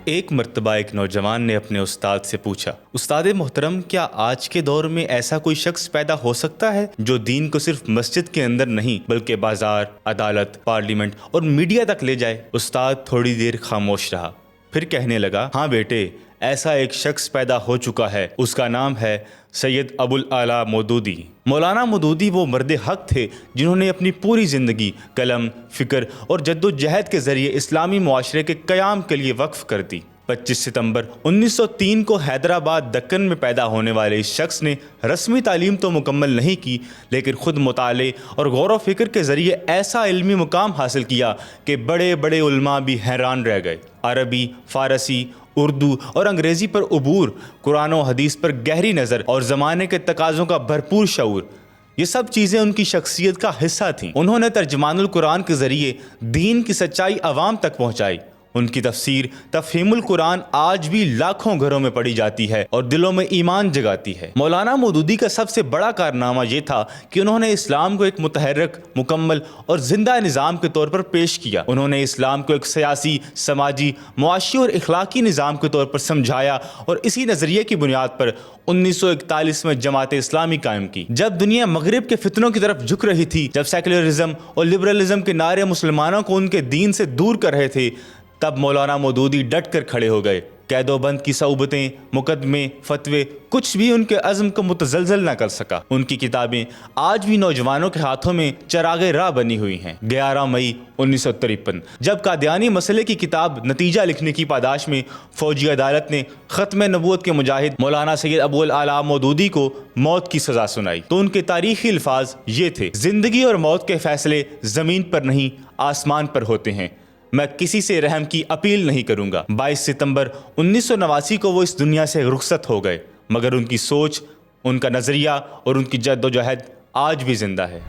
ایک مرتبہ ایک نوجوان نے اپنے استاد سے پوچھا، استاد محترم، کیا آج کے دور میں ایسا کوئی شخص پیدا ہو سکتا ہے جو دین کو صرف مسجد کے اندر نہیں بلکہ بازار، عدالت، پارلیمنٹ اور میڈیا تک لے جائے؟ استاد تھوڑی دیر خاموش رہا، پھر کہنے لگا، ہاں بیٹے، ایسا ایک شخص پیدا ہو چکا ہے، اس کا نام ہے سید ابو الاعلیٰ مودودی۔ مولانا مودودی وہ مرد حق تھے جنہوں نے اپنی پوری زندگی قلم، فکر اور جد و جہد کے ذریعے اسلامی معاشرے کے قیام کے لیے وقف کر دی۔ 25 ستمبر 1903 کو حیدرآباد دکن میں پیدا ہونے والے اس شخص نے رسمی تعلیم تو مکمل نہیں کی، لیکن خود مطالعے اور غور و فکر کے ذریعے ایسا علمی مقام حاصل کیا کہ بڑے بڑے علماء بھی حیران رہ گئے۔ عربی، فارسی، اردو اور انگریزی پر عبور، قرآن و حدیث پر گہری نظر اور زمانے کے تقاضوں کا بھرپور شعور، یہ سب چیزیں ان کی شخصیت کا حصہ تھیں۔ انہوں نے ترجمان القرآن کے ذریعے دین کی سچائی عوام تک پہنچائی۔ ان کی تفسیر تفہیم القرآن آج بھی لاکھوں گھروں میں پڑھی جاتی ہے اور دلوں میں ایمان جگاتی ہے۔ مولانا مودودی کا سب سے بڑا کارنامہ یہ تھا کہ انہوں نے اسلام کو ایک متحرک، مکمل اور زندہ نظام کے طور پر پیش کیا۔ انہوں نے اسلام کو ایک سیاسی، سماجی، معاشی اور اخلاقی نظام کے طور پر سمجھایا اور اسی نظریے کی بنیاد پر 1941 میں جماعت اسلامی قائم کی۔ جب دنیا مغرب کے فتنوں کی طرف جھک رہی تھی، جب سیکولرزم اور لبرلزم کے نعرے مسلمانوں کو ان کے دین سے دور کر رہے تھے، تب مولانا مودودی ڈٹ کر کھڑے ہو گئے۔ قید و بند کی صعوبتیں، مقدمے، فتوے، کچھ بھی ان کے عزم کو متزلزل نہ کر سکا۔ ان کی کتابیں آج بھی نوجوانوں کے ہاتھوں میں چراغ راہ بنی ہوئی ہیں۔ 11 مئی 1953 جب قادیانی مسئلے کی کتاب نتیجہ لکھنے کی پاداش میں فوجی عدالت نے ختم نبوت کے مجاہد مولانا سید ابو الاعلیٰ مودودی کو موت کی سزا سنائی تو ان کے تاریخی الفاظ یہ تھے، زندگی اور موت کے فیصلے زمین پر نہیں آسمان پر ہوتے ہیں، میں کسی سے رحم کی اپیل نہیں کروں گا۔ 22 ستمبر 1989 کو وہ اس دنیا سے رخصت ہو گئے، مگر ان کی سوچ، ان کا نظریہ اور ان کی جد و جہد آج بھی زندہ ہے۔